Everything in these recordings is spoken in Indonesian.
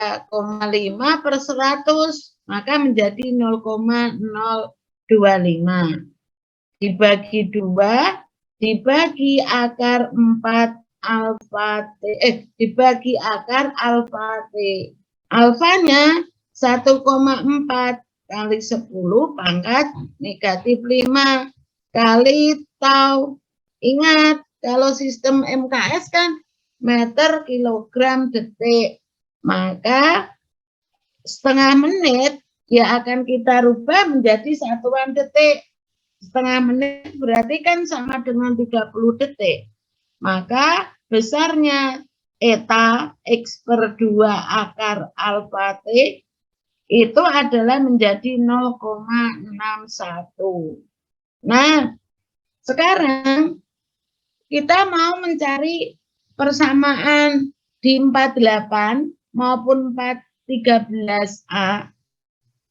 per 100, maka menjadi 0,025. Dibagi 2, dibagi akar 4 alfa T, dibagi akar alfa T. Alfanya 1,4 kali 10 pangkat negatif 5 kali tau. Ingat, kalau sistem MKS kan meter, kilogram, detik. Maka setengah menit ya akan kita rubah menjadi satuan detik. Setengah menit berarti kan sama dengan 30 detik. Maka besarnya eta X per 2 akar alfa T itu adalah menjadi 0,61. Nah, sekarang kita mau mencari persamaan di 48 maupun 413A.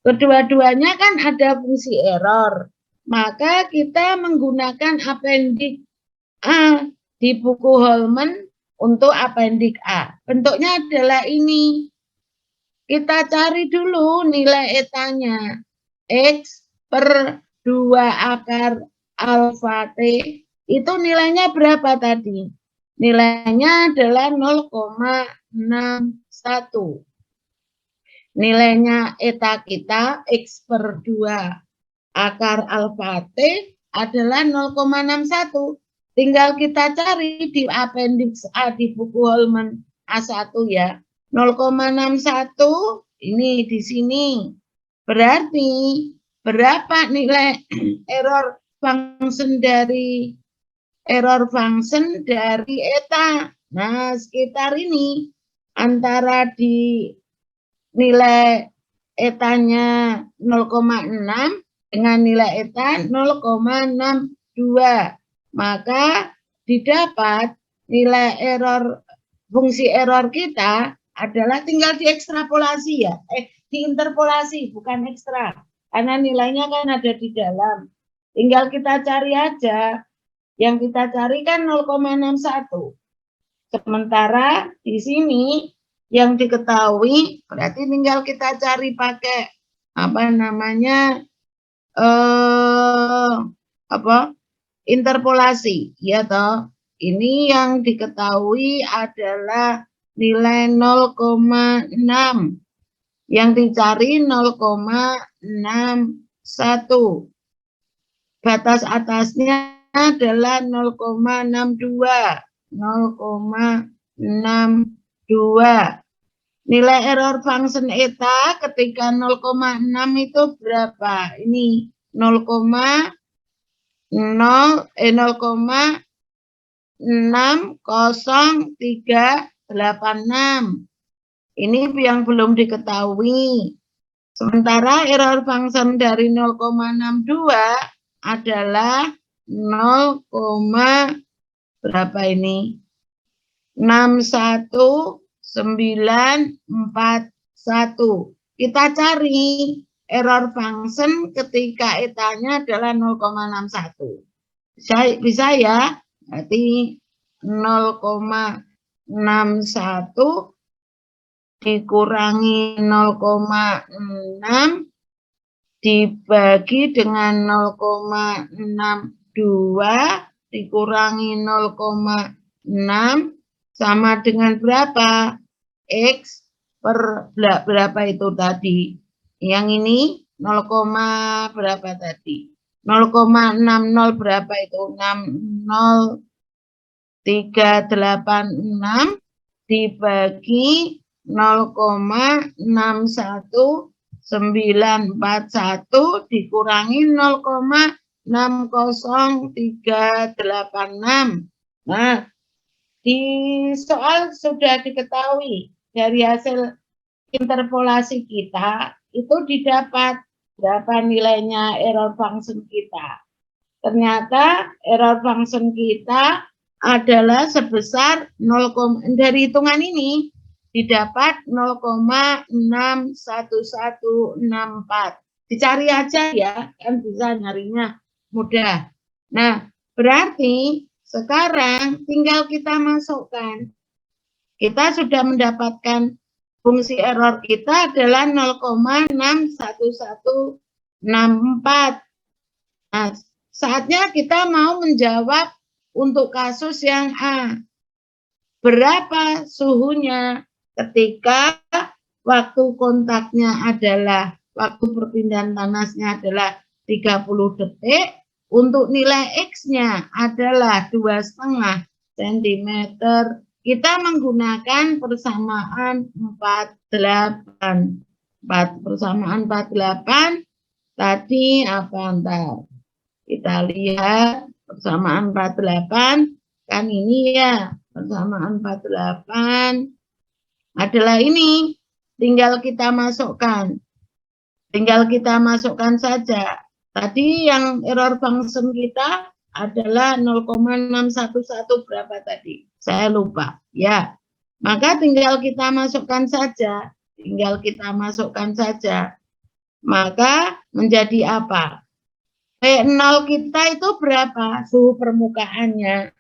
Kedua-duanya kan ada fungsi error. Maka kita menggunakan apendik A di buku Holman untuk apendik A. Bentuknya adalah ini. Kita cari dulu nilai etanya. X per 2 akar alfa T. Itu nilainya berapa tadi? Nilainya adalah 0,61. Nilainya eta kita X per 2 akar alfa T adalah 0,61. Tinggal kita cari di appendix A di buku Holman A1 ya. 0,61 ini di sini. Berarti berapa nilai error function dari eta? Nah, sekitar ini antara di nilai etanya 0,6 dengan nilai eta 0,62. Maka didapat nilai error fungsi error kita adalah tinggal diekstrapolasi ya. Diinterpolasi bukan ekstra. Karena nilainya kan ada di dalam. Tinggal kita cari aja. Yang kita cari kan 0,61. Sementara di sini yang diketahui berarti tinggal kita cari pakai apa namanya interpolasi ya toh. Ini yang diketahui adalah nilai 0,6. Yang dicari 0,61. Batas atasnya adalah 0,62. 0,62. Nilai error function eta ketika 0,6 itu berapa? Ini 0,60386. Ini yang belum diketahui. Sementara error function dari 0,62 adalah 0, berapa ini? 61941. Kita cari error function ketika etanya adalah 0,61. Bisa ya? Berarti 0,61 dikurangi 0,6 dibagi dengan 0,62 dikurangi 0,6 sama dengan berapa? X per berapa itu tadi? Yang ini 0, berapa tadi? 0,60 berapa itu? 60386 dibagi 0,61941 dikurangi 0,60386. Nah, di soal sudah diketahui dari hasil interpolasi kita itu didapat berapa nilainya error function kita. Ternyata error function kita adalah sebesar 0, dari hitungan ini didapat 0,61164. Dicari aja ya, kan bisa nyarinya mudah. Nah, berarti sekarang tinggal kita masukkan. Kita sudah mendapatkan fungsi error kita adalah 0,61164. Nah, saatnya kita mau menjawab untuk kasus yang A. Berapa suhunya ketika waktu kontaknya adalah, waktu perpindahan panasnya adalah 30 detik, untuk nilai X-nya adalah 2,5 cm. Kita menggunakan persamaan 48. Persamaan 48 tadi apa, entar kita lihat persamaan 48 kan ini ya, persamaan 48 adalah ini, tinggal kita masukkan saja. Tadi yang error function kita adalah 0,611 berapa tadi? Saya lupa. Ya, maka tinggal kita masukkan saja. Maka menjadi apa? P0 kita itu berapa? Suhu permukaannya.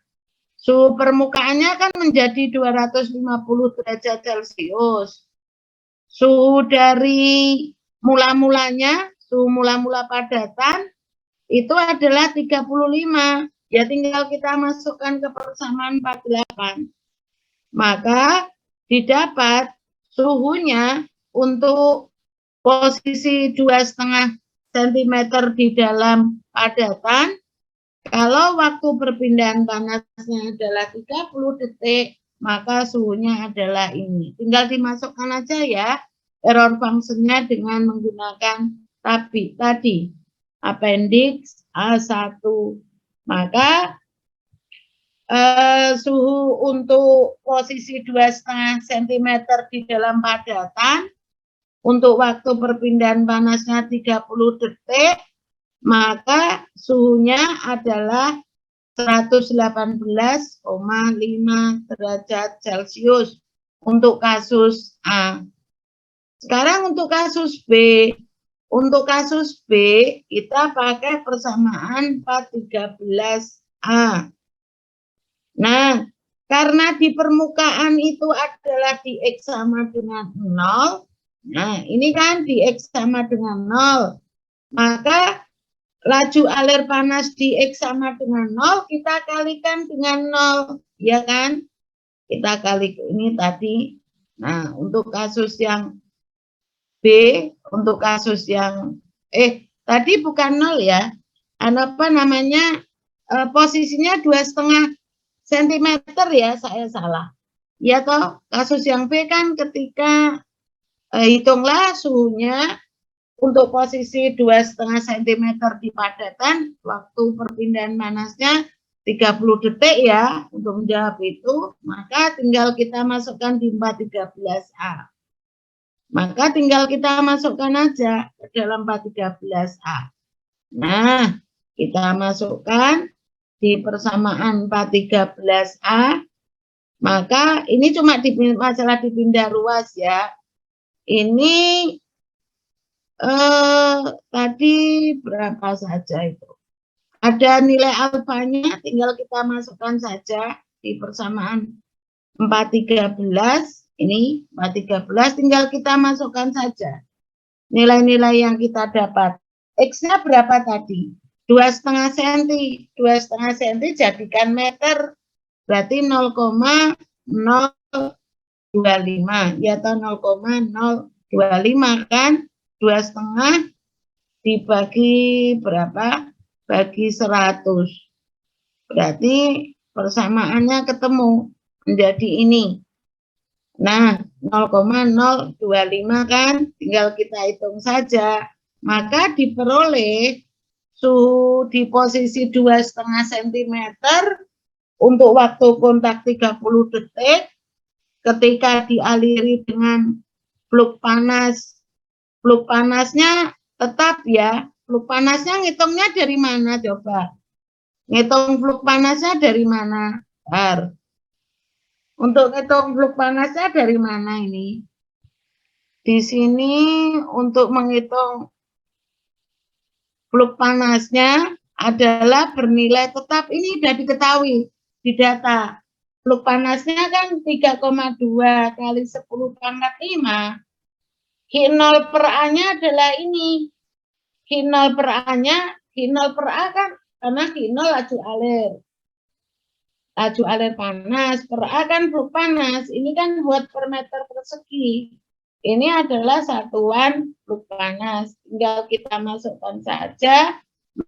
Suhu permukaannya kan menjadi 250 derajat Celcius. Suhu dari suhu mula-mula padatan itu adalah 35. Ya tinggal kita masukkan ke persamaan 48. Maka didapat suhunya untuk posisi 2,5 cm di dalam padatan, kalau waktu perpindahan panasnya adalah 30 detik, maka suhunya adalah ini. Tinggal dimasukkan aja ya error function-nya dengan menggunakan tadi appendix A1. Maka suhu untuk posisi 2,5 cm di dalam padatan untuk waktu perpindahan panasnya 30 detik, maka suhunya adalah 118,5 derajat Celcius untuk kasus A. Sekarang untuk kasus B. Untuk kasus B, kita pakai persamaan 413A. Nah, karena di permukaan itu adalah di X sama dengan 0, nah, ini kan di X sama dengan 0. Maka laju alir panas di X sama dengan 0, kita kalikan dengan 0. Ya kan? Kita kali ini tadi. Nah, untuk kasus yang B, untuk kasus yang tadi bukan 0 ya. Apa namanya? Posisinya 2,5 cm ya, saya salah. Ya toh, kasus yang B kan ketika hitunglah suhunya untuk posisi 2,5 cm di padatan, waktu perpindahan panasnya 30 detik ya, untuk menjawab itu, maka tinggal kita masukkan di 413A. Maka tinggal kita masukkan aja ke dalam 413A. Nah, kita masukkan di persamaan 413A, maka ini cuma masalah dipindah ruas ya. Ini tadi berapa saja itu? Ada nilai alfanya, tinggal kita masukkan saja di persamaan 413. Ini 413, tinggal kita masukkan saja nilai-nilai yang kita dapat. X-nya berapa tadi? 2,5 cm. 2,5 cm jadikan meter, berarti 0,025. Ya atau 0,025 kan? 2,5 dibagi berapa? Bagi 100. Berarti persamaannya ketemu menjadi ini. Nah, 0,025 kan? Tinggal kita hitung saja. Maka diperoleh suhu di posisi 2,5 cm untuk waktu kontak 30 detik ketika dialiri dengan fluk panas. Fluk panasnya tetap ya. Fluk panasnya ngitungnya dari mana coba? Ngitung fluk panasnya dari mana? Bentar. Untuk ngitung fluk panasnya dari mana ini? Di sini untuk menghitung fluk panasnya adalah bernilai tetap. Ini sudah diketahui di data. Teluk panasnya kan 3,2 kali 10 pangkat 5. Q0 per A-nya adalah ini. Q0 per A-nya, Q0 per A kan karena Q0 laju alir. Laju alir panas, per A kan teluk panas. Ini kan buat per meter persegi. Ini adalah satuan teluk panas. Tinggal kita masukkan saja,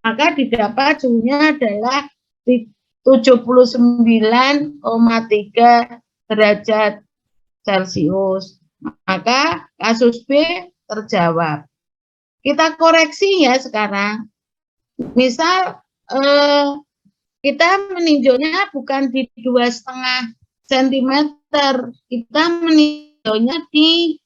maka didapat suhunya adalah 79,3 derajat Celcius. Maka kasus B terjawab. Kita koreksi ya sekarang. Misal kita meninjaunya bukan di 2,5 cm, kita meninjaunya di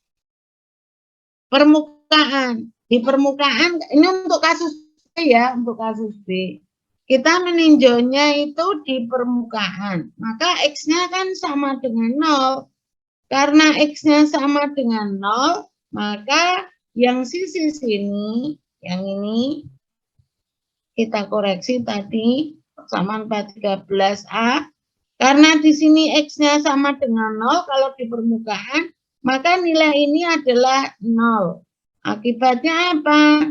permukaan. Di permukaan ini untuk kasus B ya, untuk kasus B. Kita meninjaunya itu di permukaan. Maka X-nya kan sama dengan 0. Karena X-nya sama dengan 0, maka yang sisi sini, yang ini, kita koreksi tadi, persamaan 413A. Karena di sini X-nya sama dengan 0, kalau di permukaan, maka nilai ini adalah 0. Akibatnya apa?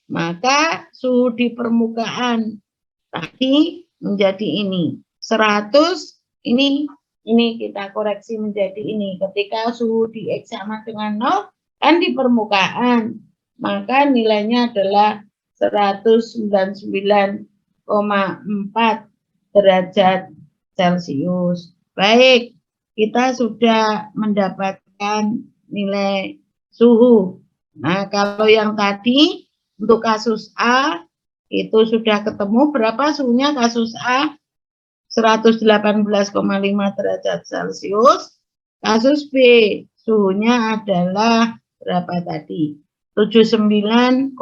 Maka suhu di permukaan tadi menjadi ini. 100, ini kita koreksi menjadi ini. Ketika suhu di X sama dengan 0, kan di permukaan. Maka nilainya adalah 199,4 derajat Celcius. Baik, kita sudah mendapatkan nilai suhu. Nah, kalau yang tadi untuk kasus A, itu sudah ketemu berapa suhunya kasus A? 118,5 derajat Celcius. Kasus B, suhunya adalah berapa tadi? 79,3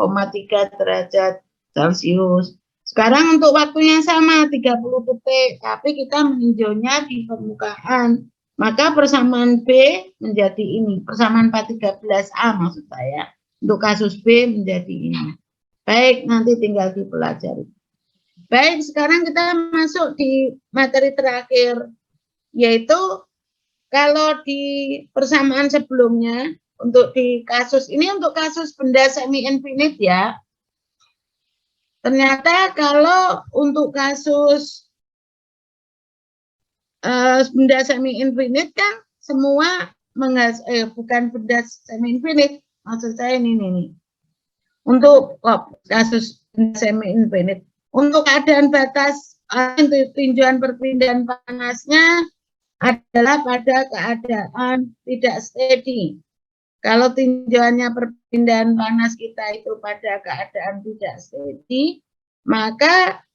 derajat Celcius. Sekarang untuk waktunya sama, 30 detik, tapi kita meninjaunya di permukaan. Maka persamaan B menjadi ini, persamaan 413A maksud saya. Untuk kasus B menjadi ini. Baik, nanti tinggal dipelajari. Baik, sekarang kita masuk di materi terakhir, yaitu kalau di persamaan sebelumnya, untuk di kasus ini untuk kasus benda semi-infinite ya, ternyata kalau untuk kasus benda semi-infinite kan semua bukan benda semi-infinite, maksud saya ini. Untuk kasus benda semi-infinite, untuk keadaan batas tinjauan perpindahan panasnya adalah pada keadaan tidak steady. Kalau tinjauannya perpindahan panas kita itu pada keadaan tidak steady, maka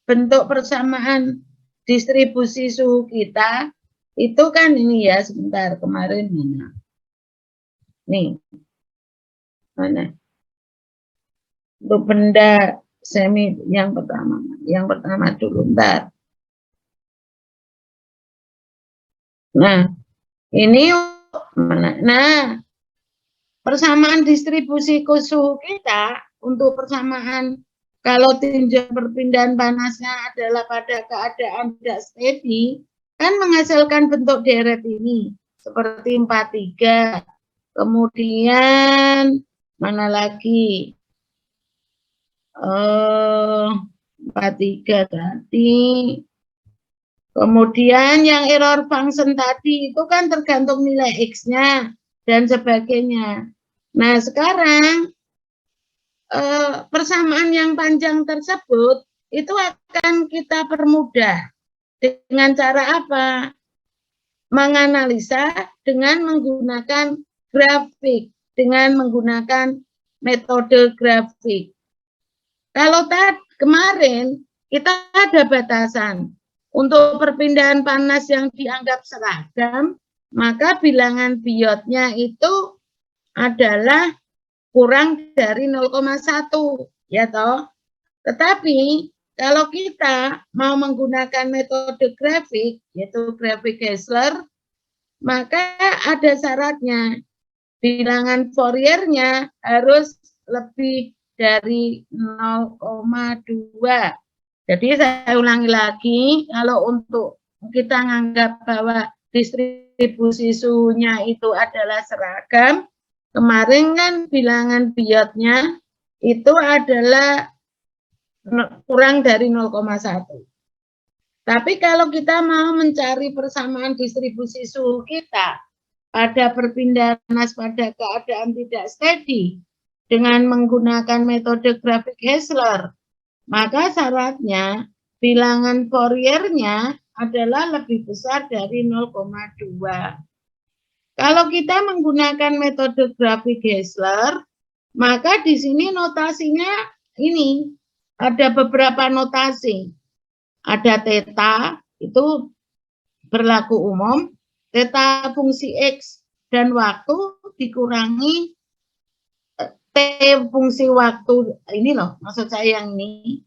bentuk persamaan distribusi suhu kita itu kan ini ya, sebentar, kemarin mana? Nih. Mana? Untuk benda semi yang pertama dulu, bentar. Nah, ini mana? Nah, persamaan distribusi suhu kita untuk persamaan kalau tinjauan perpindahan panasnya adalah pada keadaan tidak steady, kan menghasilkan bentuk deret ini seperti 43. Kemudian mana lagi? 43 tadi. Kemudian yang error function tadi itu kan tergantung nilai X-nya dan sebagainya. Nah, sekarang persamaan yang panjang tersebut itu akan kita permudah dengan cara apa? Menganalisa dengan menggunakan grafik, dengan menggunakan metode grafik. Kalau kemarin kita ada batasan untuk perpindahan panas yang dianggap seragam, maka bilangan biotnya itu adalah kurang dari 0,1, ya toh. Tetapi kalau kita mau menggunakan metode grafik, yaitu grafik Hausler, maka ada syaratnya. Bilangan Fouriernya harus lebih dari 0,2. Jadi saya ulangi lagi, kalau untuk kita menganggap bahwa distribusi suhunya itu adalah seragam, kemarin kan bilangan biotnya itu adalah kurang dari 0,1. Tapi kalau kita mau mencari persamaan distribusi suhu kita pada perpindahan panas pada keadaan tidak steady dengan menggunakan metode grafik Hassler, maka syaratnya bilangan Fourier-nya adalah lebih besar dari 0,2. Kalau kita menggunakan metode grafik Hassler, maka di sini notasinya ini ada beberapa notasi. Ada theta, itu berlaku umum, theta fungsi X dan waktu dikurangi T fungsi waktu, ini loh, maksud saya yang ini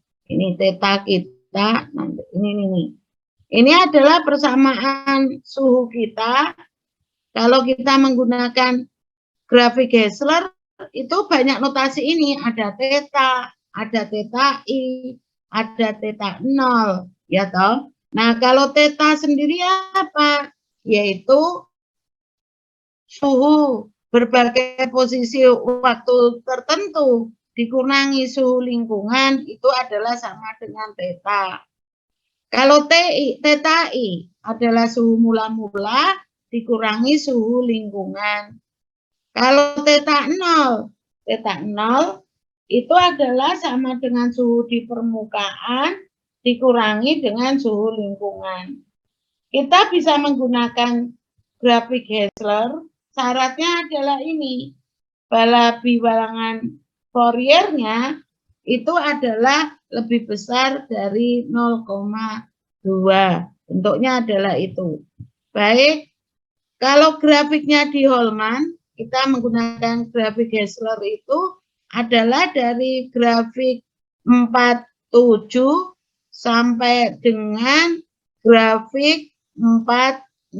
theta kita, ini. Ini adalah persamaan suhu kita, kalau kita menggunakan grafik Hassler, itu banyak notasi ini, ada theta I, ada theta 0, ya toh. Nah, kalau theta sendiri apa? Yaitu suhu berbagai posisi waktu tertentu dikurangi suhu lingkungan itu adalah sama dengan theta. Kalau theta I adalah suhu mula-mula dikurangi suhu lingkungan. Kalau theta 0 itu adalah sama dengan suhu di permukaan dikurangi dengan suhu lingkungan. Kita bisa menggunakan grafik Hassler, syaratnya adalah ini, bahwa bilangan Fourier-nya itu adalah lebih besar dari 0,2. Bentuknya adalah itu. Baik, kalau grafiknya di Holman, kita menggunakan grafik Hassler itu adalah dari grafik 47 sampai dengan grafik 416.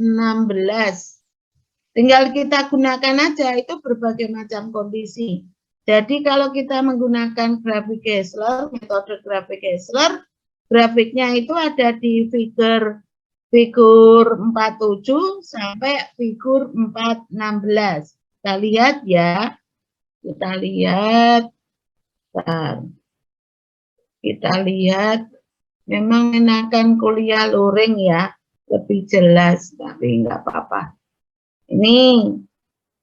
Tinggal kita gunakan aja, itu berbagai macam kondisi. Jadi kalau kita menggunakan grafik Hassler, metode grafik Hassler, grafiknya itu ada di figur 47 sampai figur 416. Kita lihat ya. Kita lihat, memang enakan kuliah luring ya, lebih jelas, tapi enggak apa-apa. Ini,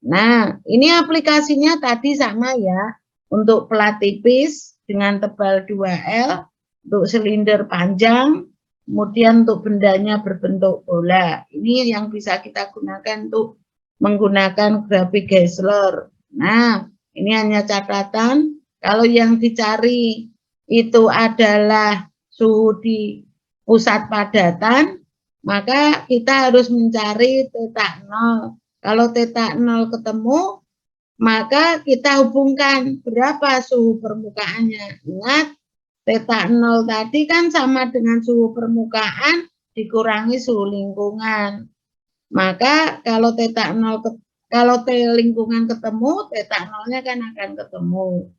nah ini aplikasinya tadi sama ya, untuk plat tipis dengan tebal 2L, untuk silinder panjang, kemudian untuk bendanya berbentuk bola. Ini yang bisa kita gunakan untuk menggunakan grafik Hassler. Nah, ini hanya catatan, kalau yang dicari itu adalah suhu di pusat padatan, maka kita harus mencari theta 0. Kalau theta 0 ketemu, maka kita hubungkan berapa suhu permukaannya. Ingat, theta 0 tadi kan sama dengan suhu permukaan dikurangi suhu lingkungan. Maka kalau theta 0 kalau T lingkungan ketemu, theta 0-nya kan akan ketemu.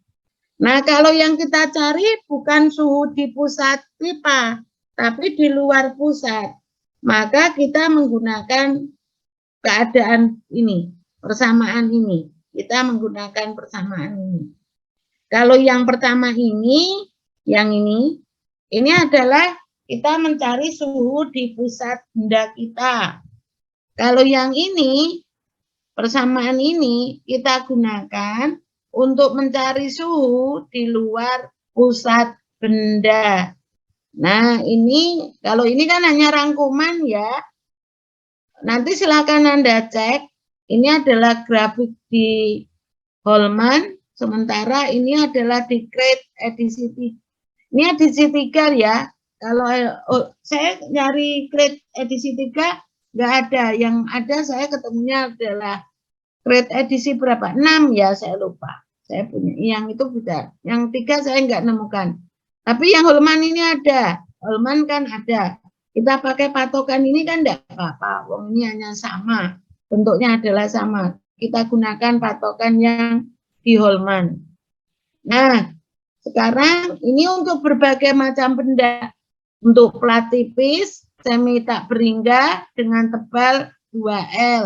Nah, kalau yang kita cari bukan suhu di pusat pipa, tapi di luar pusat. Maka kita menggunakan keadaan ini, persamaan ini. Kita menggunakan persamaan ini. Kalau yang pertama ini, yang ini adalah kita mencari suhu di pusat benda kita. Kalau yang ini, persamaan ini kita gunakan untuk mencari suhu di luar pusat benda. Nah, ini kalau ini kan hanya rangkuman ya. Nanti silakan Anda cek. Ini adalah grafik di Holman, sementara ini adalah di Crate edisi 3. Ini edisi 3 ya. Kalau saya nyari Crate edisi 3 nggak ada, yang ada saya ketemunya adalah Crate edisi berapa? 6 ya, saya lupa. Saya punya, yang itu beda. Yang 3 saya nggak nemukan. Tapi yang Holman ini ada. Holman kan ada. Kita pakai patokan ini kan enggak apa-apa. Wong ini hanya sama. Bentuknya adalah sama. Kita gunakan patokan yang di Holman. Nah, sekarang ini untuk berbagai macam benda. Untuk plat tipis, semi tak berhingga dengan tebal 2L.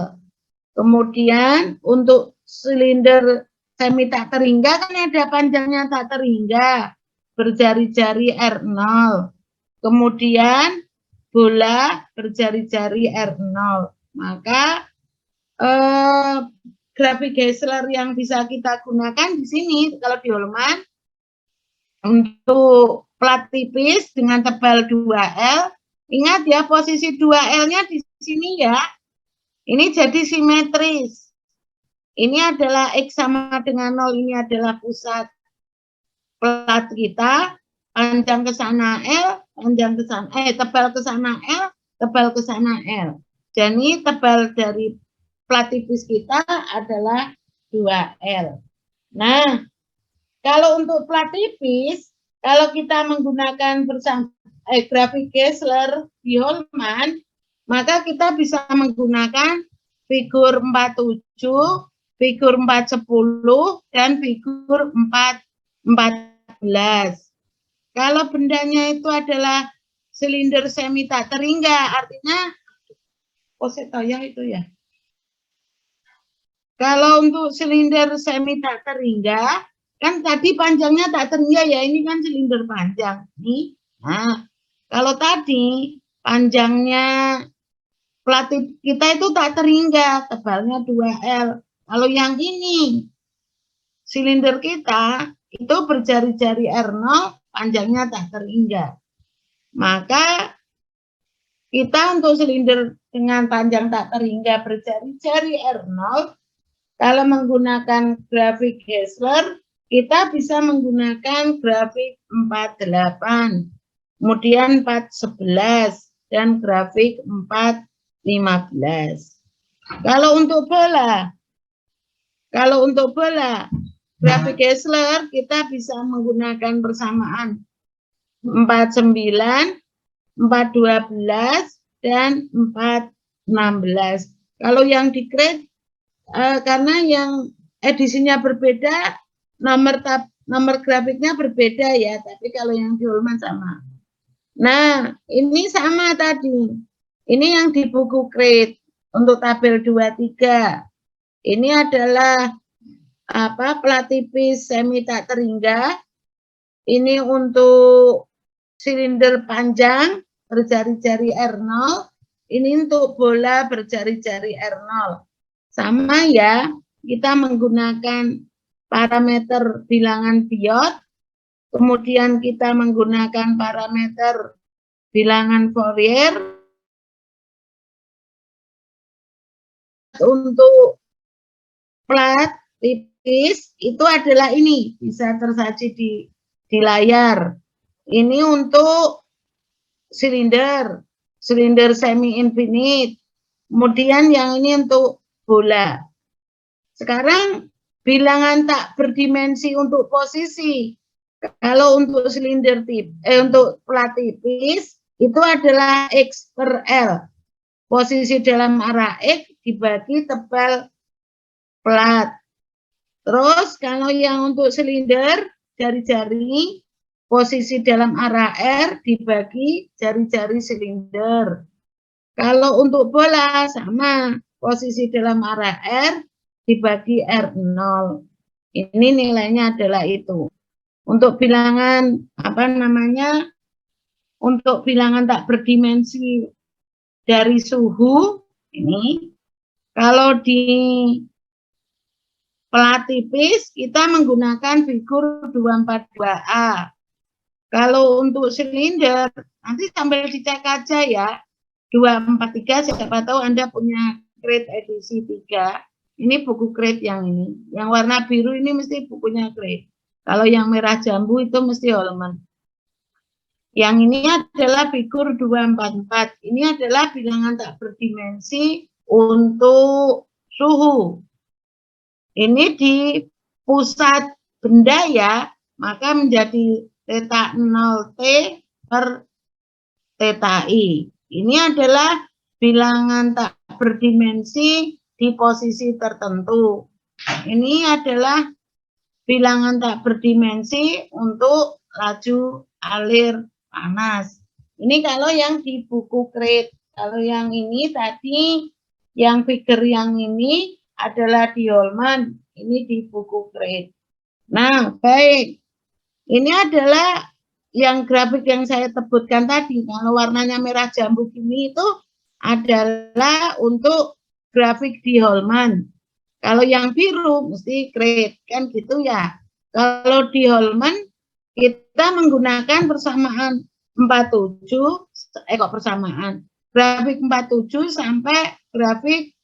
Kemudian untuk silinder semi tak terhingga kan ada panjangnya tak terhingga, berjari-jari R0. Kemudian bola berjari-jari R0. Maka grafik Geisler yang bisa kita gunakan di sini kalau di Holman untuk plat tipis dengan tebal 2L. Ingat ya, posisi 2L-nya di sini ya. Ini jadi simetris. Ini adalah X sama dengan 0, ini adalah pusat plat kita. Panjang ke sana L, panjang ke sana tebal ke sana L, tebal ke sana L. Jadi tebal dari plat tipis kita adalah 2L. Nah, kalau untuk plat tipis, kalau kita menggunakan grafik Geisler di Holman, maka kita bisa menggunakan figur 47, figur 410, dan figur 414. Kalau bendanya itu adalah silinder semi tak terhingga, artinya ya itu ya. Kalau untuk silinder semi tak terhingga, kan tadi panjangnya tak terhingga ya, ini kan silinder panjang. Nih. Nah, kalau tadi panjangnya plat kita itu tak terhingga, tebalnya 2L. Kalau yang ini, silinder kita itu berjari-jari R0, panjangnya tak terhingga. Maka kita untuk silinder dengan panjang tak terhingga berjari-jari R0, kalau menggunakan grafik Geisler, kita bisa menggunakan grafik 48, kemudian 411, dan grafik 415. Kalau untuk bola, grafik Geisler kita bisa menggunakan persamaan 49, 412, dan 416. Kalau yang di grade, karena yang edisinya berbeda, nomor grafiknya berbeda ya, tapi kalau yang di Holman sama. Nah, ini sama tadi. Ini yang di buku grade untuk tabel 23. Ini adalah plat tipis semi tak terhingga. Ini untuk silinder panjang berjari-jari R0. Ini untuk bola berjari-jari R0. Sama ya, kita menggunakan parameter bilangan Biot, kemudian kita menggunakan parameter bilangan Fourier. Untuk plat tipis itu adalah ini, bisa tersaji di layar. Ini untuk silinder semi infinite. Kemudian yang ini untuk bola. Sekarang bilangan tak berdimensi untuk posisi. Kalau untuk silinder untuk plat tipis itu adalah X per L. Posisi dalam arah X dibagi tebal plat. Terus kalau yang untuk silinder jari-jari, posisi dalam arah R dibagi jari-jari silinder. Kalau untuk bola sama, posisi dalam arah R dibagi R0. Ini nilainya adalah itu. Untuk bilangan untuk bilangan tak berdimensi dari suhu ini, kalau di plat tipis kita menggunakan figur 242A. Kalau untuk silinder nanti sambil dicek aja ya. 243, siapa tahu Anda punya grade edisi 3. Ini buku grade yang ini. Yang warna biru ini mesti bukunya grade. Kalau yang merah jambu itu mesti Holman. Yang ini adalah figur 244. Ini adalah bilangan tak berdimensi untuk suhu. Ini di pusat benda ya, maka menjadi theta 0T per theta I. Ini adalah bilangan tak berdimensi di posisi tertentu. Ini adalah bilangan tak berdimensi untuk laju alir panas. Ini kalau yang di buku Crate. Kalau yang ini tadi, yang figure yang ini adalah di Holman. Ini di buku Crate. Nah, baik. Ini adalah yang grafik yang saya sebutkan tadi. Kalau warnanya merah jambu gini itu adalah untuk grafik di Holman. Kalau yang biru mesti Crate, kan gitu ya. Kalau di Holman kita menggunakan persamaan 47, kok persamaan. Grafik 47 sampai grafik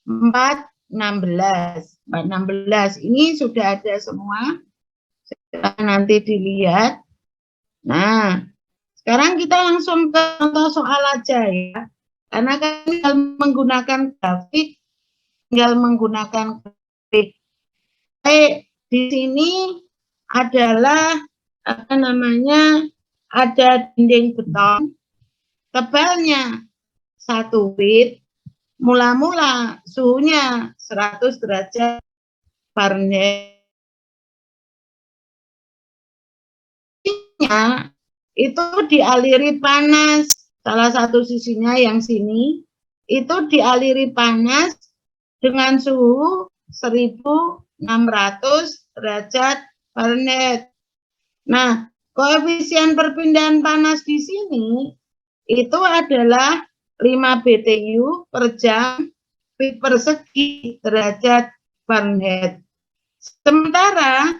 416. 416 ini sudah ada semua. Nanti dilihat. Nah, sekarang kita langsung ke contoh soal aja ya. Karena kan tinggal menggunakan grafik, tinggal menggunakan grafik. Baik, di sini adalah apa namanya, ada dinding beton, tebalnya 1 feet, mula-mula suhunya 100 derajat Fahrenheit. Itu dialiri panas, salah satu sisinya yang sini, itu dialiri panas dengan suhu 1600 derajat Fahrenheit. Nah, koefisien perpindahan panas di sini itu adalah 5 BTU per jam feet persegi derajat Fahrenheit. Sementara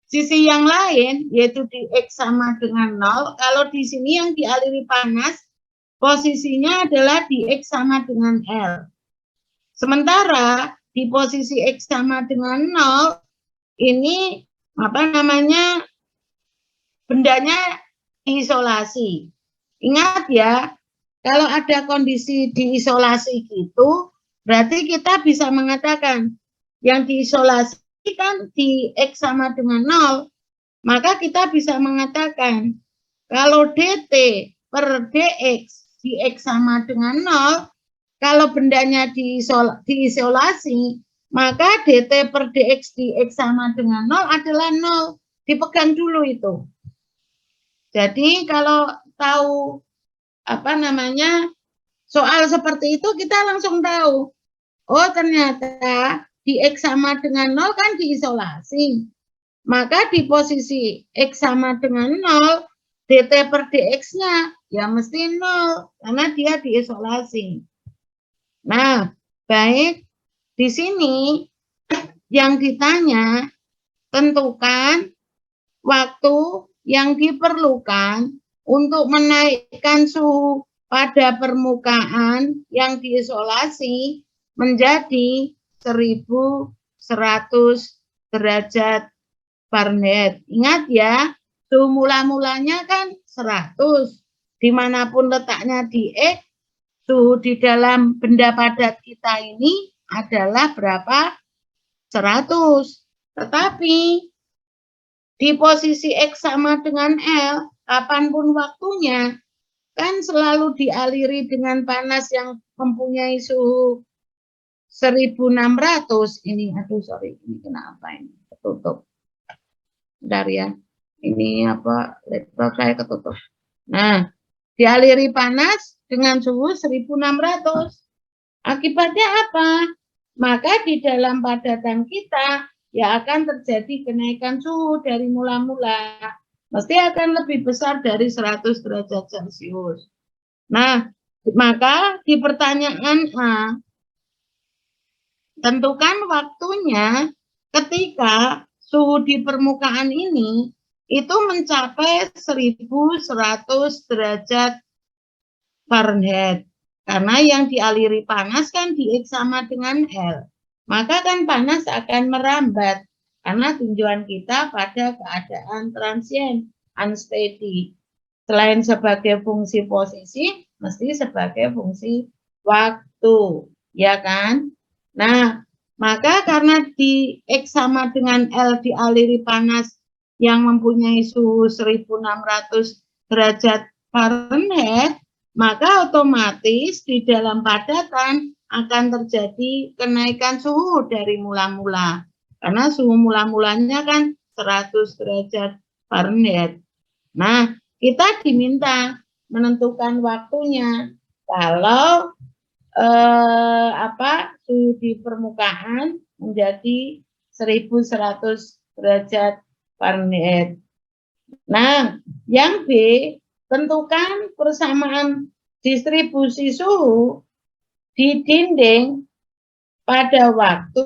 sisi yang lain, yaitu di X sama dengan 0, kalau di sini yang dialiri panas, posisinya adalah di X sama dengan L. Sementara di posisi X sama dengan 0, ini apa namanya, bendanya diisolasi. Ingat ya, kalau ada kondisi diisolasi gitu, berarti kita bisa mengatakan yang diisolasi kan di X sama dengan 0, maka kita bisa mengatakan kalau DT per DX di X sama dengan 0, kalau bendanya diisolasi, maka DT per DX di X sama dengan 0 adalah 0. Dipegang dulu itu. Jadi kalau tahu apa namanya soal seperti itu, kita langsung tahu, oh ternyata di X sama dengan 0 kan diisolasi. Maka di posisi X sama dengan 0, DT per DX-nya ya mesti 0, karena dia diisolasi. Nah, baik, di sini yang ditanya, tentukan waktu yang diperlukan untuk menaikkan suhu pada permukaan yang diisolasi menjadi 1100 derajat Fahrenheit. Ingat ya, suhu mula-mulanya kan 100. Dimanapun letaknya di X, suhu di dalam benda padat kita ini adalah berapa? 100. Tetapi di posisi X sama dengan L, kapanpun waktunya, kan selalu dialiri dengan panas yang mempunyai suhu 1600. Ini, aduh sorry, ini kenapa ini? Ketutup. Bentar ya, ini apa, laptop saya ketutup. Nah, dialiri panas dengan suhu 1600. Akibatnya apa? Maka di dalam padatan kita ya akan terjadi kenaikan suhu dari mula-mula. Mesti akan lebih besar dari 100 derajat Celcius. Nah, maka di pertanyaan A, tentukan waktunya ketika suhu di permukaan ini itu mencapai 1100 derajat Fahrenheit. Karena yang dialiri panas kan di X sama dengan L. Maka kan panas akan merambat. Karena tinjauan kita pada keadaan transient, unsteady. Selain sebagai fungsi posisi, mesti sebagai fungsi waktu. Ya kan? Nah, maka karena di X sama dengan L dialiri panas yang mempunyai suhu 1600 derajat Fahrenheit, maka otomatis di dalam padatan akan terjadi kenaikan suhu dari mula-mula. Karena suhu mula-mulanya kan 100 derajat Fahrenheit. Nah, kita diminta menentukan waktunya. Kalau suhu di permukaan menjadi 1100 derajat Fahrenheit. Nah, yang B, tentukan persamaan distribusi suhu di dinding pada waktu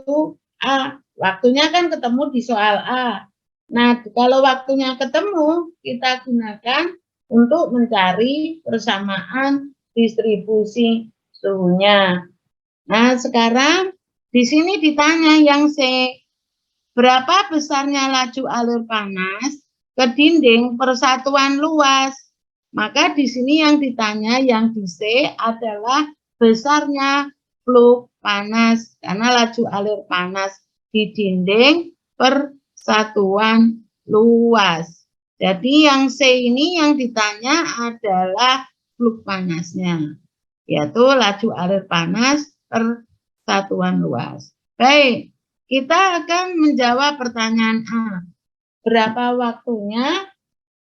A. Waktunya kan ketemu di soal A. Nah, kalau waktunya ketemu, kita gunakan untuk mencari persamaan distribusi suhunya. Nah, sekarang di sini ditanya yang C, berapa besarnya laju alur panas ke dinding persatuan luas? Maka di sini yang ditanya yang di C adalah besarnya flux panas, karena laju alur panas di dinding persatuan luas. Jadi yang C ini yang ditanya adalah flux panasnya, yaitu laju alur panas persatuan luas. Baik, kita akan menjawab pertanyaan A. Berapa waktunya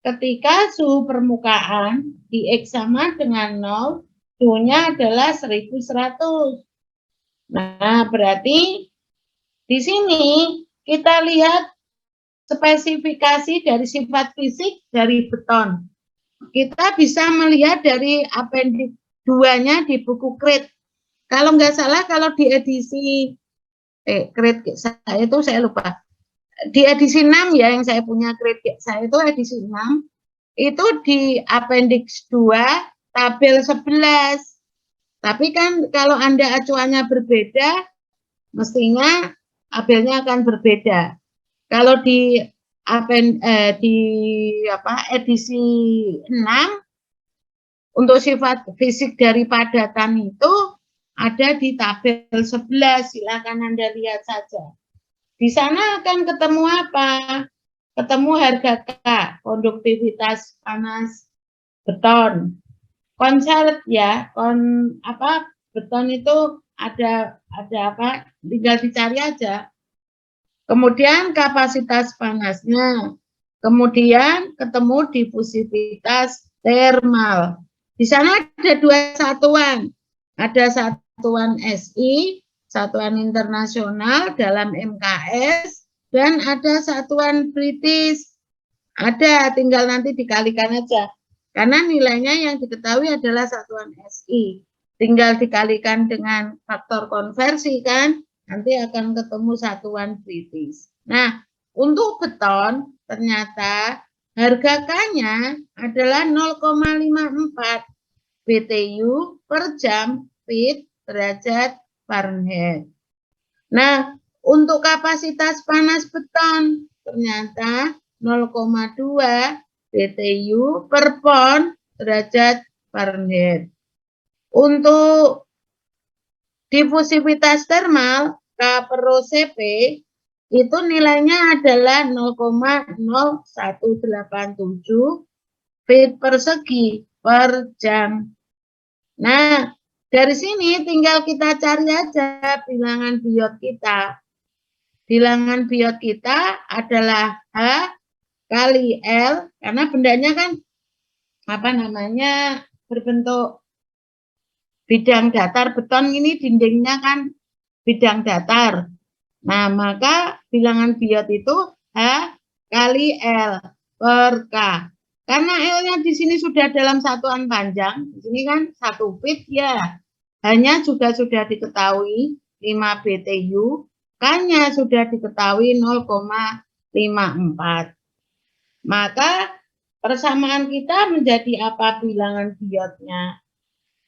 ketika suhu permukaan di X sama dengan 0, suhunya adalah 1100. Nah, berarti di sini kita lihat spesifikasi dari sifat fisik dari beton. Kita bisa melihat dari appendix 2-nya di buku Krit. Kalau nggak salah, kalau di edisi Krit saya itu saya lupa. Di edisi 6 ya, yang saya punya Krit saya itu edisi 6, itu di appendix 2 tabel 11. Tapi kan kalau Anda acuannya berbeda, mestinya tabelnya akan berbeda. Kalau di edisi 6 untuk sifat fisik dari padatan itu ada di tabel 11, silakan Anda lihat saja. Di sana akan ketemu apa? Ketemu harga K, konduktivitas panas beton. Konsert ya, beton itu ada apa? Tinggal dicari aja. Kemudian kapasitas panasnya, kemudian ketemu difusivitas termal. Di sana ada dua satuan, ada satuan SI, satuan internasional dalam MKS, dan ada satuan British. Ada, tinggal nanti dikalikan aja. Karena nilainya yang diketahui adalah satuan SI. Tinggal dikalikan dengan faktor konversi kan, nanti akan ketemu satuan British. Nah, untuk beton ternyata harga K-nya adalah 0,54 BTU per jam feet derajat Fahrenheit. Nah, untuk kapasitas panas beton ternyata 0,2 BTU per pon derajat Fahrenheit. Untuk difusivitas termal K per rho Cp itu nilainya adalah 0,0187 feet persegi per jam. Nah, dari sini tinggal kita cari aja bilangan biot kita. Bilangan biot kita adalah H kali L, karena bendanya kan berbentuk bidang datar. Beton ini dindingnya kan bidang datar. Nah, maka bilangan biot itu H kali L per K. Karena L-nya di sini sudah dalam satuan panjang, di sini kan 1 feet ya. Hanya juga sudah diketahui 5 BTU, K-nya sudah diketahui 0,54. Maka persamaan kita menjadi apa bilangan biotnya?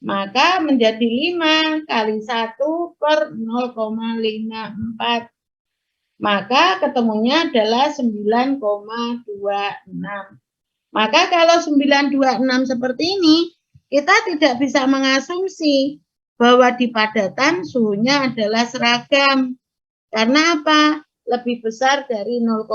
Maka menjadi 5 kali 1 per 0,54. Maka ketemunya adalah 9,26. Maka kalau 926 seperti ini, kita tidak bisa mengasumsi bahwa di padatan suhunya adalah seragam. Karena apa? Lebih besar dari 0,1.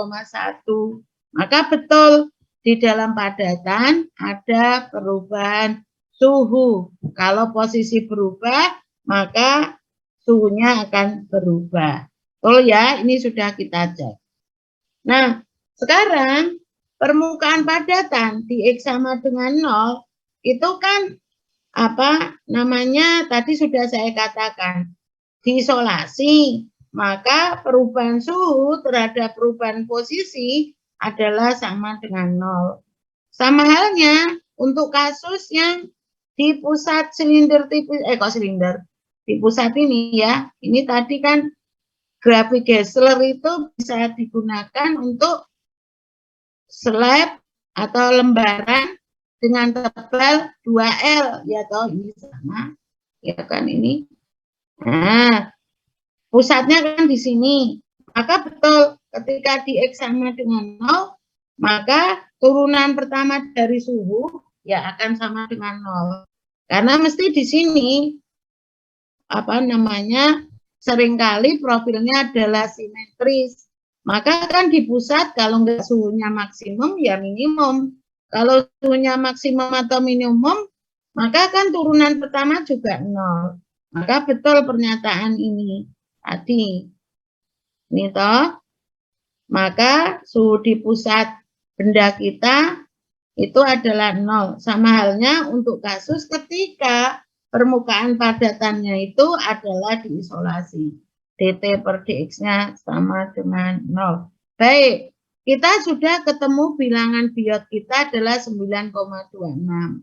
Maka betul di dalam padatan ada perubahan suhu. Kalau posisi berubah, maka suhunya akan berubah. Betul ya, ini sudah kita cek. Nah, sekarang permukaan padatan di X sama dengan 0, itu kan apa namanya tadi sudah saya katakan diisolasi, maka perubahan suhu terhadap perubahan posisi adalah sama dengan 0. Sama halnya untuk kasus yang di pusat silinder tipis, di pusat ini ya, ini tadi kan grafik Gessler itu bisa digunakan untuk slab atau lembaran dengan tebal 2L, ya toh ini sama, ya kan ini. Nah, pusatnya kan di sini, maka betul ketika di X sama dengan 0, maka turunan pertama dari suhu ya akan sama dengan 0. Karena mesti di sini apa namanya seringkali profilnya adalah simetris. Maka kan di pusat kalau nggak suhunya maksimum ya minimum. Kalau suhunya maksimum atau minimum, maka kan turunan pertama juga 0. Maka betul pernyataan ini tadi. Ini toh. Maka suhu di pusat benda kita itu adalah 0. Sama halnya untuk kasus ketika permukaan padatannya itu adalah diisolasi. dt per dx-nya sama dengan 0. Baik, kita sudah ketemu bilangan biot kita adalah 9,26.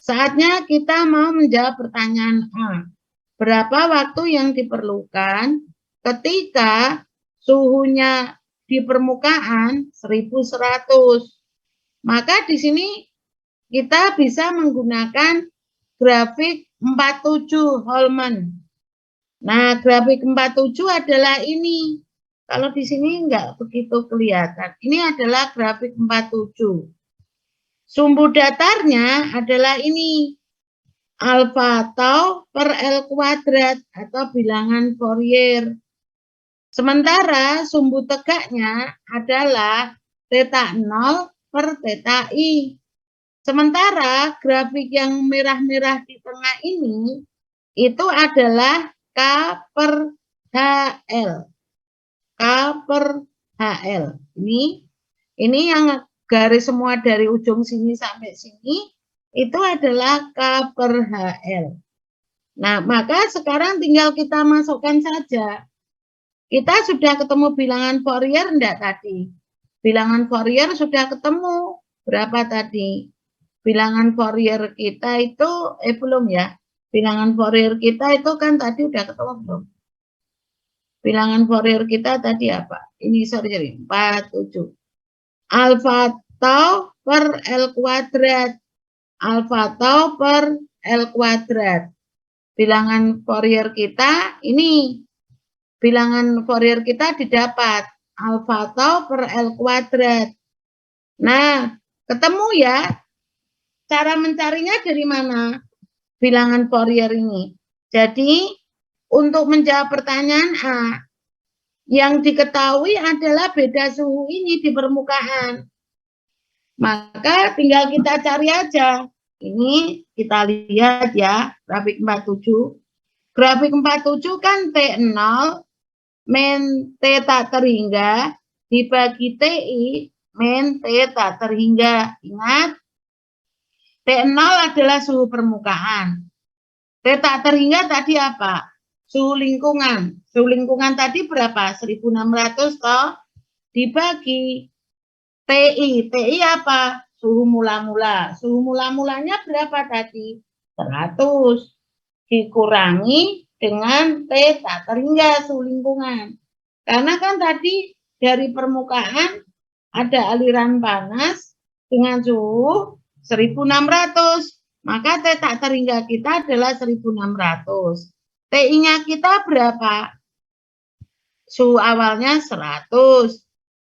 Saatnya kita mau menjawab pertanyaan A. Berapa waktu yang diperlukan ketika suhunya di permukaan 1100? Maka di sini kita bisa menggunakan grafik 47 Holman. Nah, grafik 47 adalah ini. Kalau di sini enggak begitu kelihatan. Ini adalah grafik 47. Sumbu datarnya adalah ini. Alfa tau per L kuadrat atau bilangan Fourier. Sementara sumbu tegaknya adalah theta 0 per theta I. Sementara grafik yang merah-merah di tengah ini itu adalah K per HL. K per HL. Ini yang garis semua dari ujung sini sampai sini itu adalah K per HL. Nah, maka sekarang tinggal kita masukkan saja. Kita sudah ketemu bilangan Fourier enggak tadi? Bilangan Fourier sudah ketemu. Berapa tadi? Bilangan Fourier kita itu, belum ya. Bilangan Fourier kita itu kan tadi udah ketemu belum? Bilangan Fourier kita tadi apa? Ini sorry 47. Alfa tau per L kuadrat. Alfa tau per L kuadrat. Bilangan Fourier kita ini. Bilangan Fourier kita didapat. Alfa tau per L kuadrat. Nah, ketemu ya. Cara mencarinya dari mana? Bilangan Fourier ini. Jadi, untuk menjawab pertanyaan A, yang diketahui adalah beda suhu ini di permukaan. Maka tinggal kita cari aja. Ini kita lihat ya, grafik 47. Grafik 47 kan T0 min T tak terhingga dibagi TI min T tak terhingga. Ingat, T0 adalah suhu permukaan. T tak terhingga tadi apa? Suhu lingkungan. Suhu lingkungan tadi berapa? 1600 toh? Dibagi TI. TI apa? Suhu mula-mula. Suhu mula-mulanya berapa tadi? 100. Dikurangi dengan T tak terhingga suhu lingkungan. Karena kan tadi dari permukaan ada aliran panas dengan suhu 1600. Maka T tak terhingga kita adalah 1600. TI-nya kita berapa? Suhu awalnya 100.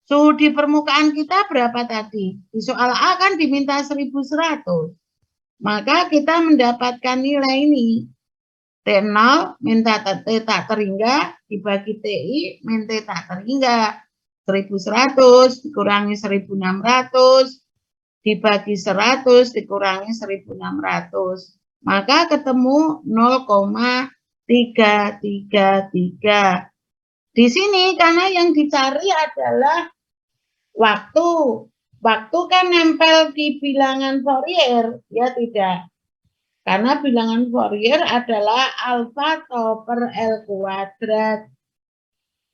Suhu di permukaan kita berapa tadi? Di soal A kan diminta 1100. Maka kita mendapatkan nilai ini. T0 minta T tak terhingga dibagi TI min T tak terhingga. 1100 dikurangi 1600 dibagi 100 dikurangi 1600. Maka ketemu 0,333. Di sini karena yang dicari adalah waktu. waktu kan nempel di bilangan Fourier, ya tidak. Karena bilangan Fourier adalah alfa tau per L kuadrat.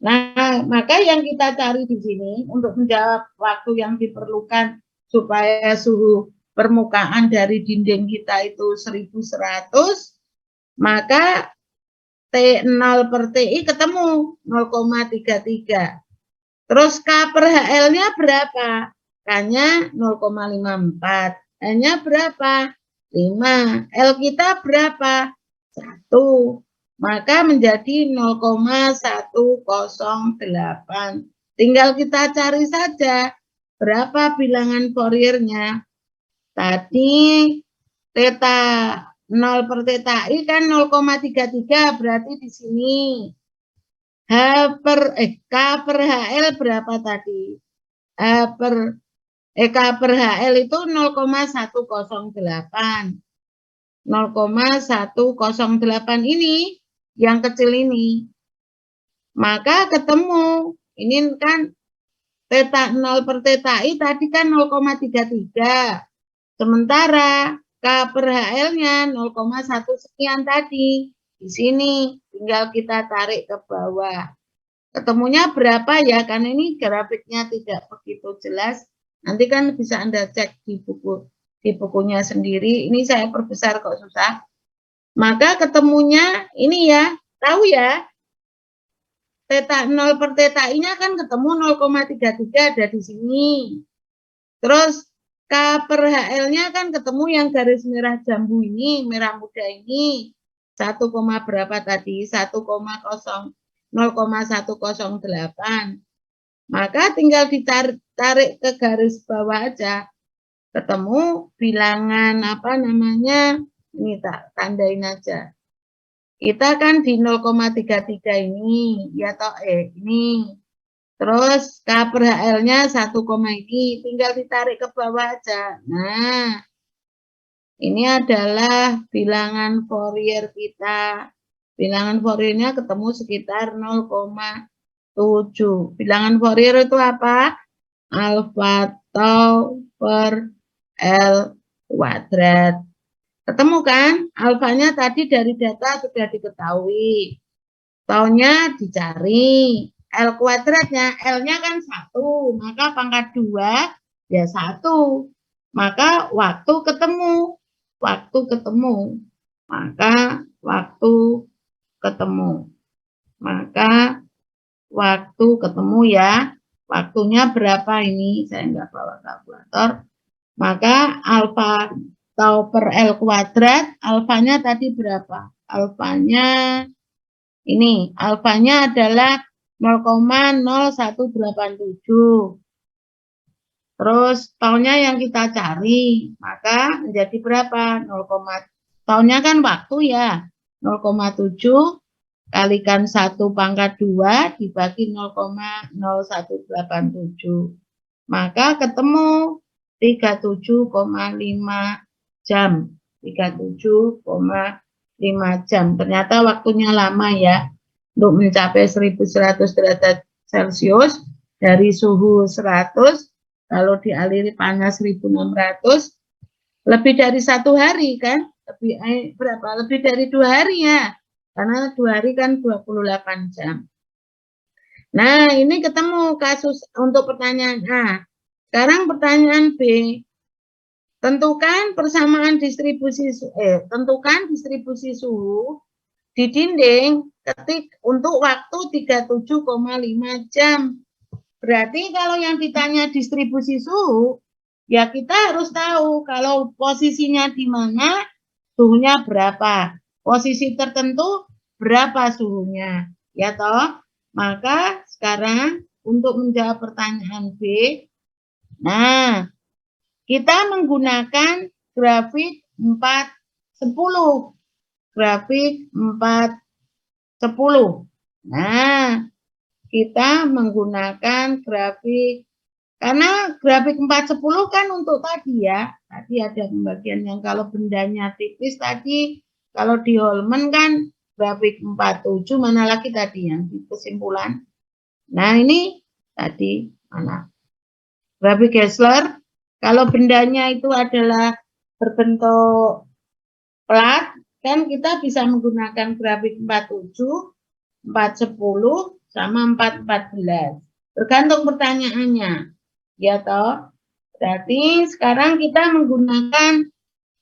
Nah, maka yang kita cari di sini untuk menjawab waktu yang diperlukan supaya suhu permukaan dari dinding kita itu 1100, maka T0 per TI ketemu 0,33. Terus K per HL-nya berapa? K-nya 0,54. H-nya berapa? 5. L kita berapa? 1. Maka menjadi 0,108. Tinggal kita cari saja berapa bilangan Fourier-nya. Tadi theta 0 per theta I kan 0,33, berarti di sini K per HL berapa tadi? K per HL itu 0,108. 0,108 ini yang kecil ini. Maka ketemu, ini kan theta 0 per theta I tadi kan 0,33. Sementara K per HL-nya 0,1 sekian tadi. Di sini tinggal kita tarik ke bawah. Ketemunya berapa ya? Karena ini grafiknya tidak begitu jelas. Nanti kan bisa Anda cek di bukunya sendiri. Ini saya perbesar kok susah. Maka ketemunya ini ya, tahu ya. Theta 0 per theta I-nya kan ketemu 0,33 ada di sini. Terus K per HL-nya kan ketemu yang garis merah jambu ini, merah muda ini. 1, berapa tadi? 0,108. Maka tinggal ditarik ke garis bawah aja. Ketemu bilangan apa namanya? Ini tak tandain aja. Kita kan di 0,33 ini, ya toh ini. Terus K per HL-nya 1, ini, tinggal ditarik ke bawah aja. Nah, ini adalah bilangan Fourier kita. Bilangan Fourier-nya ketemu sekitar 0,7. Bilangan Fourier itu apa? Alfa tau per L kuadrat. Ketemu kan? Alfanya tadi dari data sudah diketahui. Taunya dicari. L kuadratnya, L-nya kan 1, maka pangkat 2 ya 1. Maka waktu ketemu. Maka waktu ketemu ya. Waktunya berapa ini? Saya nggak bawa kalkulator. Maka alfa tau per L kuadrat, alfanya tadi berapa? Alfanya ini, alfanya adalah 0,0187. Terus taunya yang kita cari, maka menjadi berapa? Taunya kan waktu ya, 0,7 kalikan 1 pangkat 2 dibagi 0,0187. Maka ketemu 37,5 jam. 37,5 jam. Ternyata waktunya lama ya untuk mencapai 1100 derajat Celcius dari suhu 100 kalau dialiri panas 1600 lebih dari 1 hari kan? Berapa? Lebih dari 2 hari ya. Karena 2 hari kan 28 jam. Nah, ini ketemu kasus untuk pertanyaan A. Sekarang pertanyaan B. Tentukan distribusi suhu di dinding untuk waktu 37,5 jam. Berarti kalau yang ditanya distribusi suhu, ya kita harus tahu kalau posisinya di mana, suhunya berapa. Posisi tertentu berapa suhunya. Ya toh? Maka sekarang untuk menjawab pertanyaan B, nah, kita menggunakan grafik 410. Grafik 410. Nah, kita menggunakan grafik, karena grafik 410 kan untuk tadi ya. Tadi ada pembagian yang kalau bendanya tipis tadi, kalau di Holman kan grafik 47, mana lagi tadi yang di kesimpulan. Nah, ini tadi mana? Grafik Gessler Kalau bendanya itu adalah berbentuk plat, kan kita bisa menggunakan grafik 47, 410, sama 414. Tergantung pertanyaannya. Ya toh? Berarti sekarang kita menggunakan,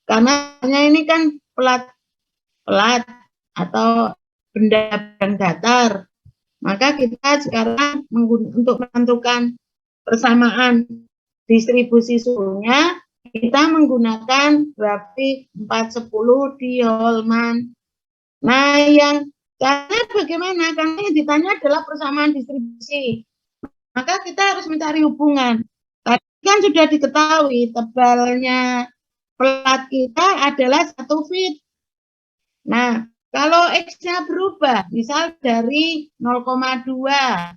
karena ini kan plat atau benda datar. Maka kita sekarang untuk menentukan persamaan distribusi suhunya, kita menggunakan grafik 410 di Holman. Nah, yang caranya bagaimana? Karena yang ditanya adalah persamaan distribusi. Maka kita harus mencari hubungan. Tadi kan sudah diketahui tebalnya plat kita adalah 1 feet. Nah, kalau X-nya berubah, misal dari 0,2,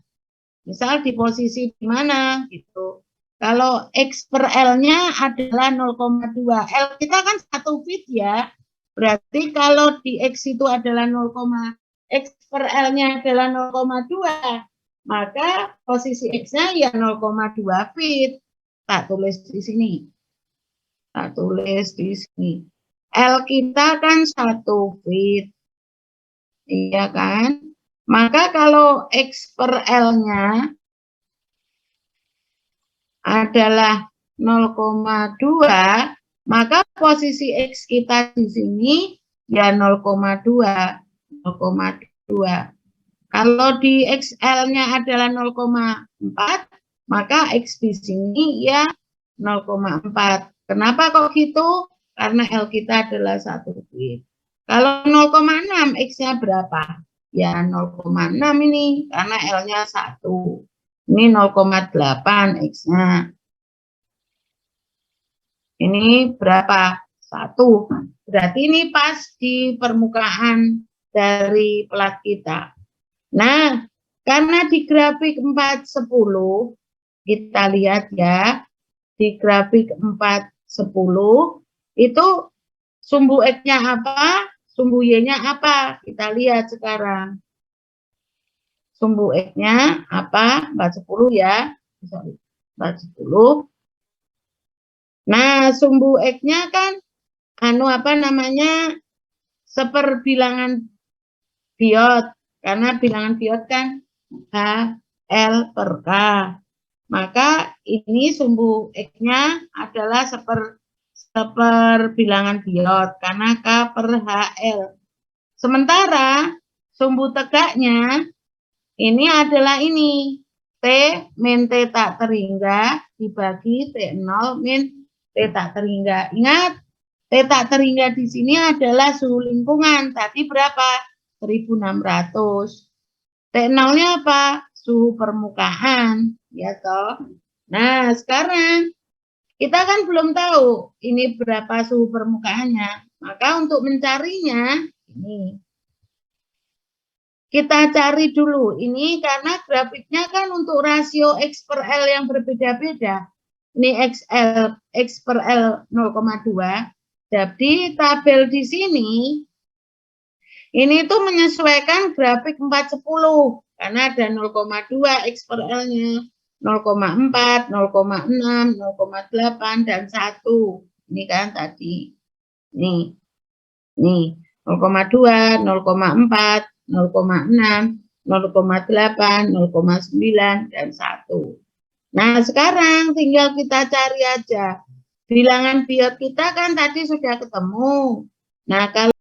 misal di posisi di mana gitu. Kalau X per L-nya adalah 0,2. L kita kan 1 feet ya. Berarti kalau di X itu adalah 0, X per L-nya adalah 0,2, maka posisi X-nya ya 0,2 feet. Tak tulis di sini. Tak tulis di sini. L kita kan 1 feet. Iya kan? Maka kalau X per L-nya adalah 0,2, maka posisi X kita di sini ya 0,2. 0,2. Kalau di XL-nya adalah 0,4, maka X di sini ya 0,4. Kenapa kok gitu? Karena L kita adalah 1 feet. Kalau 0,6, X-nya berapa? Ya 0,6 ini, karena L-nya 1. Ini 0,8 X-nya. Ini berapa? 1. Berarti ini pas di permukaan dari plat kita. Nah, karena di grafik 410, kita lihat ya, di grafik 410, itu sumbu X-nya apa, sumbu Y-nya apa? Kita lihat sekarang. Sumbu X-nya apa? 410 ya. Sorry, 410. Nah, sumbu X-nya kan seperbilangan biot. Karena bilangan biot kan H, L per K. Maka ini sumbu X-nya adalah seperbilangan biot karena K per HL. Sementara sumbu tegaknya ini adalah ini. T min T tak terhingga dibagi T0 min T tak terhingga. Ingat, T tak terhingga di sini adalah suhu lingkungan. Tadi berapa? 1600. T0-nya apa? Suhu permukaan. Ya toh. Nah, sekarang kita kan belum tahu ini berapa suhu permukaannya. Maka untuk mencarinya, ini kita cari dulu. Ini karena grafiknya kan untuk rasio X per L yang berbeda-beda. Ini X per L 0,2. Jadi tabel di sini, ini tuh menyesuaikan grafik 410. Karena ada 0,2 X per L-nya, 0,4, 0,6, 0,8, dan 1. Ini kan tadi. Nih, 0,2, 0,4, 0,6, 0,8, 0,9, dan 1. Nah, sekarang tinggal kita cari aja. Bilangan biot kita kan tadi sudah ketemu. Nah, kalau